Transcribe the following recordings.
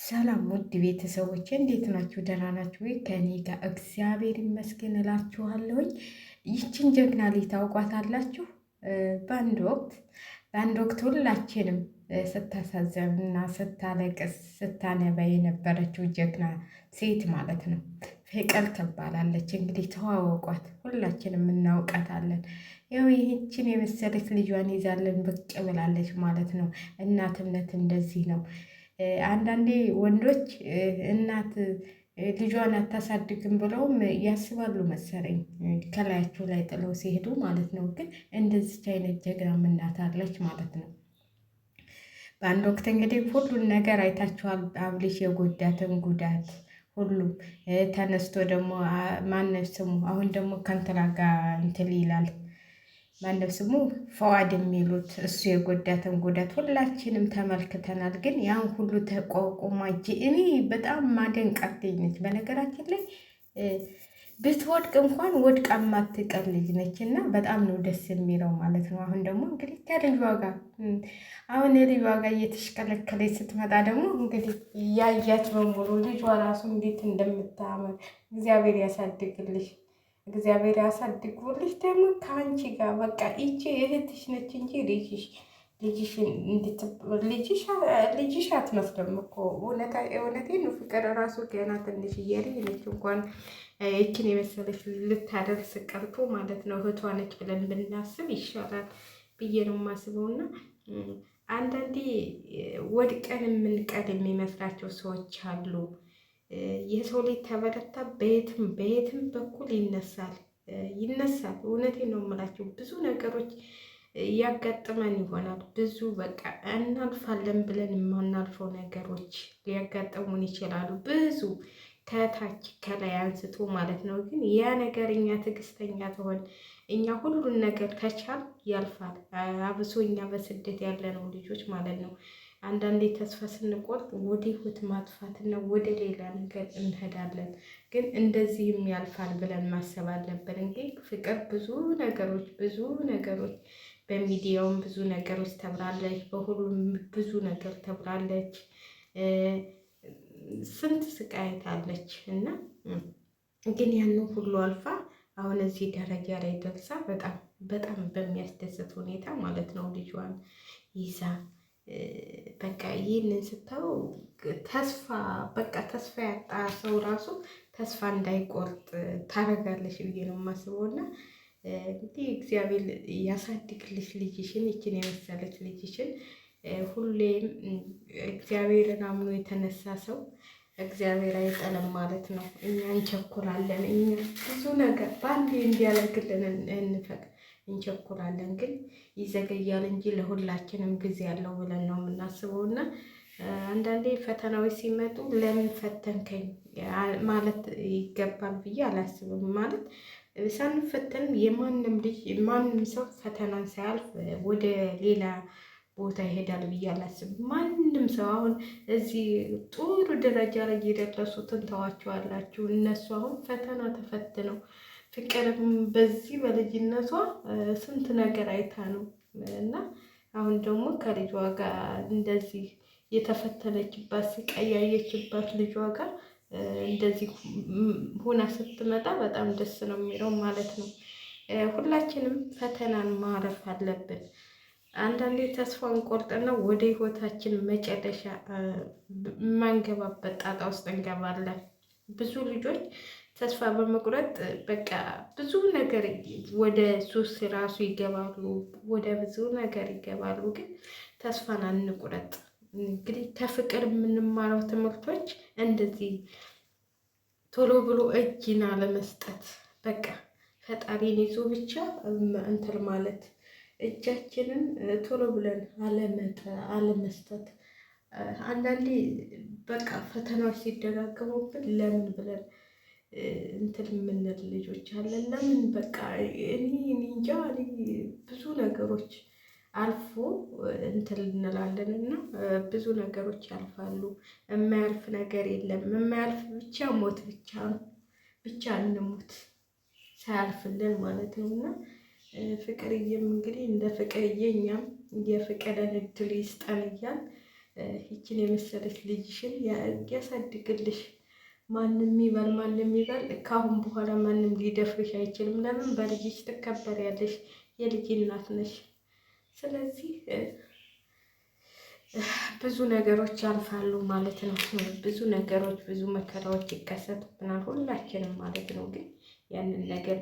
ሰላም ውድ ቤተሰቦች እንዴት ናችሁ? ደህና ናችሁ ወይ? ከኔ ጋር እግዚአብሔር ይመስገን እላችኋለሁኝ። ይችን ጀግና ልጅ ታውቋታላችሁ? በአንድ ወቅት ሁላችንም ስታሳዘንና ስታለቅስ ስታነባ የነበረችው ጀግና ሴት ማለት ነው። ፍቅር ትባላለች። እንግዲህ ተዋወቋት፣ ሁላችንም እናውቃታለን። ያው ይህችን የመሰለች ልጇን ይዛለን ብቅ ብላለች ማለት ነው። እናትነት እንደዚህ ነው። አንዳንዴ ወንዶች እናት ልጇን አታሳድግም ብለውም ያስባሉ መሰለኝ ከላያቸው ላይ ጥለው ሲሄዱ ማለት ነው። ግን እንደዚች አይነት ጀግናም እናት አለች ማለት ነው። በአንድ ወቅት እንግዲህ ሁሉን ነገር አይታችኋል። አብልሽ የጎዳትን ጉዳት ሁሉም ተነስቶ ደግሞ ማነው ስሙ አሁን ደግሞ ከንትና ጋር እንትን ይላል ማነው ስሙ ፈዋድ የሚሉት እሱ የጎዳትን ጉዳት ሁላችንም ተመልክተናል። ግን ያን ሁሉ ተቋቁማ እኔ በጣም ማደንቃት ልጅ ነች። በነገራችን ላይ ብትወድቅ እንኳን ወድቃ ማትቀር ልጅ ነች እና በጣም ነው ደስ የሚለው ማለት ነው። አሁን ደግሞ እንግዲህ ከልጇ ጋር አሁን የልጇ ጋር እየተሽከለከለች ስትመጣ ደግሞ እንግዲህ ያያት በሙሉ ልጇ ራሱ እንዴት እንደምታምር እግዚአብሔር ያሳድግልሽ። እግዚአብሔር ያሳድጉልሽ። ደግሞ ከአንቺ ጋር በቃ ይቺ እህትሽ ነች እንጂ ልጅሽ አትመስልም እኮ እውነቴን ነው። ፍቅር ራሱ ገና ትንሽ ልጅ ነች። እንኳን ይችን የመሰለች ልታደርስ ቀርቶ ማለት ነው እህቷ ነች ብለን ብናስብ ይሻላል ብዬ ነው የማስበው። እና አንዳንዴ ወድቀን የምንቀር የሚመስላቸው ሰዎች አሉ። የሰው ልጅ ተበረታ በየትም በኩል ይነሳል። እውነቴን ነው የምላቸው። ብዙ ነገሮች ያጋጥመን ይሆናል። ብዙ በቃ እናልፋለን ብለን የማናልፈው ነገሮች ሊያጋጥሙን ይችላሉ። ብዙ ከታች ከላይ አንስቶ ማለት ነው። ግን ያ ነገር እኛ ትዕግስተኛ ትሆን እኛ ሁሉን ነገር ተቻል ያልፋል። አብሶ እኛ በስደት ያለነው ልጆች ማለት ነው። አንዳንዴ ተስፋ ስንቆርጥ ወደ ህይወት ማጥፋትና ወደ ሌላ ነገር እንሄዳለን። ግን እንደዚህም ያልፋል ብለን ማሰብ አለብን። እንግዲህ ፍቅር ብዙ ነገሮች በሚዲያውም ብዙ ነገሮች ተብራለች፣ በሁሉም ብዙ ነገር ተብራለች። ስንት ስቃይታለች እና ግን ያንን ሁሉ አልፋ አሁን እዚህ ደረጃ ላይ ደርሳ በጣም በሚያስደስት ሁኔታ ማለት ነው ልጇን ይዛ በቃ ይህንን ስታው ተስፋ ያጣ ሰው ራሱ ተስፋ እንዳይቆርጥ ታደርጋለች ብዬ ነው የማስበው። እና እንግዲህ እግዚአብሔር ያሳድግልሽ ልጅሽን፣ ይችን የመሰለች ልጅሽን። ሁሌም እግዚአብሔርን አምኖ የተነሳ ሰው እግዚአብሔር አይጠለም ማለት ነው። እኛ እንቸኩላለን። እኛ ብዙ ነገር በአንዴ እንዲያደርግልን እንቸኩላለን፣ ግን ይዘገያል እንጂ ለሁላችንም ጊዜ ያለው ብለን ነው የምናስበው። እና አንዳንዴ ፈተናዎች ሲመጡ ለምን ፈተንከኝ ማለት ይገባል ብዬ አላስብም። ማለት ሳንፈተንም ማንም ሰው ፈተናን ሳያልፍ ወደ ሌላ ቦታ ይሄዳል ብዬ አላስብም። ማንም ሰው አሁን እዚህ ጥሩ ደረጃ ላይ የደረሱትን ተዋቸዋላችሁ። እነሱ አሁን ፈተና ተፈትነው ፍቅርም በዚህ በልጅነቷ ስንት ነገር አይታ ነው እና አሁን ደግሞ ከልጇ ጋር እንደዚህ የተፈተነችባት ሲቀያየችባት ልጇ ጋር እንደዚህ ሆና ስትመጣ በጣም ደስ ነው የሚለው ማለት ነው። ሁላችንም ፈተናን ማረፍ አለብን። አንዳንዴ ተስፋን ቆርጠና ወደ ህይወታችን መጨረሻ የማንገባበት ጣጣ ውስጥ እንገባለን። ብዙ ልጆች ተስፋ በመቁረጥ በቃ ብዙ ነገር ወደ ሱስ ራሱ ይገባሉ፣ ወደ ብዙ ነገር ይገባሉ። ግን ተስፋን አንቁረጥ። እንግዲህ ከፍቅር የምንማረው ትምህርቶች እንደዚህ ቶሎ ብሎ እጅን አለመስጠት፣ በቃ ፈጣሪን ይዞ ብቻ እንትን ማለት፣ እጃችንን ቶሎ ብለን አለመስጠት። አንዳንዴ በቃ ፈተናዎች ሲደጋገሙብን ለምን ብለን እንትን የምንል ልጆች አለን። ለምን በቃ እኔ እንጃ ብዙ ነገሮች አልፎ እንትን እንላለን እና ብዙ ነገሮች ያልፋሉ። የማያልፍ ነገር የለም። የማያልፍ ብቻ ሞት ብቻ ነው። ብቻ እንሙት ሳያልፍልን ማለት ነው። እና ፍቅርዬም እንግዲህ እንደ ፍቅርዬ እኛም የፍቅርን እድል ይስጠን እያል ይችን የመሰለች ልጅሽን ያሳድግልሽ። ማንም ይበል ማንም ይበል፣ ከአሁን በኋላ ማንም ሊደፍርሽ አይችልም። ለምን? በልጅሽ ትከበሪያለሽ። የልጅ እናት ነሽ። ስለዚህ ብዙ ነገሮች ያልፋሉ ማለት ነው። ብዙ ነገሮች፣ ብዙ መከራዎች ይከሰቱብናል ሁላችንም ማለት ነው። ግን ያንን ነገር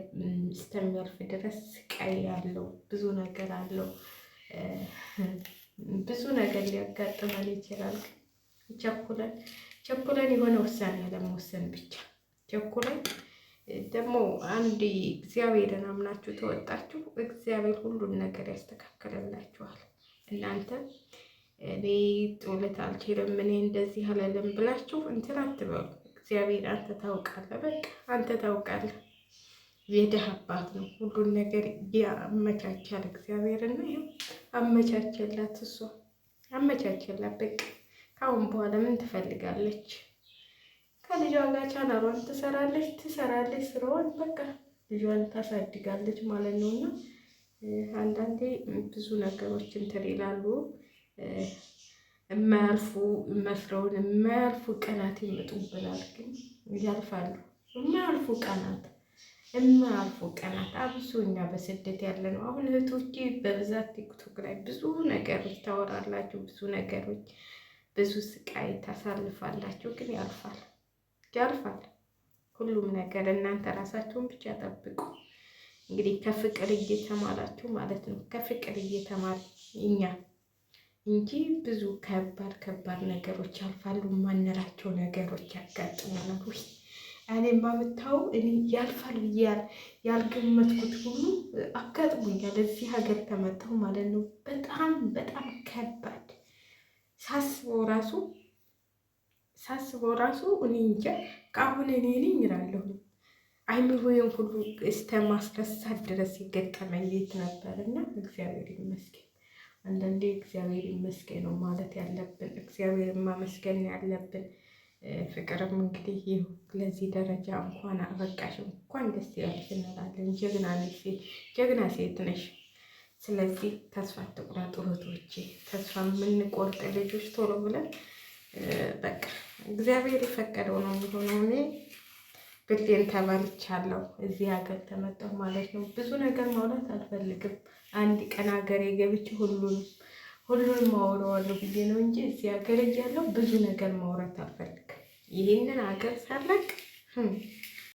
እስከሚያልፍ ድረስ ስቃይ አለው፣ ብዙ ነገር አለው። ብዙ ነገር ሊያጋጥመን ይችላል። ቸኩለን የሆነ ውሳኔ ለመወሰን ብቻ ቸኩለን ደግሞ አንድ እግዚአብሔርን አምናችሁ ተወጣችሁ፣ እግዚአብሔር ሁሉን ነገር ያስተካክልላችኋል። እናንተ እኔ ጦለት አልችልም፣ እኔ እንደዚህ አለለም ብላችሁ እንትን አትበሉ። እግዚአብሔር አንተ ታውቃለህ፣ በቃ አንተ ታውቃለህ። የድሃ አባት ነው፣ ሁሉን ነገር ያመቻቻል እግዚአብሔር። እና ይኸው አመቻቸላት፣ እሷ አመቻቸላት። በቃ ከአሁን በኋላ ምን ትፈልጋለች? ከልጇ ጋር ቻናሏን ትሰራለች ስራዋን፣ በቃ ልጇን ታሳድጋለች ማለት ነው። እና አንዳንዴ ብዙ ነገሮች እንትን ይላሉ። የማያልፉ መስለውን የማያልፉ ቀናት ይመጡብናል፣ ግን ያልፋሉ። የማያልፉ ቀናት አብሶ እኛ በስደት ያለ ነው። አሁን እህቶቼ በብዛት ቲክቶክ ላይ ብዙ ነገሮች ታወራላችሁ፣ ብዙ ነገሮች፣ ብዙ ስቃይ ታሳልፋላችሁ፣ ግን ያልፋል ሁሉም ነገር። እናንተ ራሳችሁን ብቻ ጠብቁ። እንግዲህ ከፍቅር እየተማራችሁ ማለት ነው። ከፍቅር እየተማር እኛ እንጂ ብዙ ከባድ ነገሮች ያልፋሉ። ማንራቸው ነገሮች ያጋጥመናል። እኔማ ብታው እኔ ያልፋል ብዬ ያልገመትኩት ሁሉ አጋጥሞኛል እዚህ ሀገር ከመጣሁ ማለት ነው። በጣም ከባድ ሳስበው ራሱ እኔ እንጃ ከአሁን እኔ ነኝ እላለሁ። አይምሮዬን ሁሉ እስከ ማስረሳት ድረስ የገጠመኝ ቤት ነበር እና እግዚአብሔር ይመስገን። አንዳንዴ እግዚአብሔር ይመስገን ነው ማለት ያለብን፣ እግዚአብሔርን ማመስገን ያለብን። ፍቅርም እንግዲህ ይኸው ለዚህ ደረጃ እንኳን አበቃሽ፣ እንኳን ደስ ያለሽ እንላለን። ጀግና ሴት ነሽ። ስለዚህ ተስፋ አትቁረጡ እህቶቼ። ተስፋ የምንቆርጥ ልጆች ቶሎ ብለን በቃ እግዚአብሔር የፈቀደው ነው የሚሆነው። እኔ ብሌን ተበልቻለሁ እዚህ ሀገር ተመጣሁ ማለት ነው። ብዙ ነገር ማውራት አልፈልግም። አንድ ቀን ሀገሬ ገብቼ ሁሉንም ማውራዋለሁ ብዬ ነው እንጂ እዚህ ሀገር እያለሁ ብዙ ነገር ማውራት አልፈልግም። ይህንን ሀገር ሳለቅ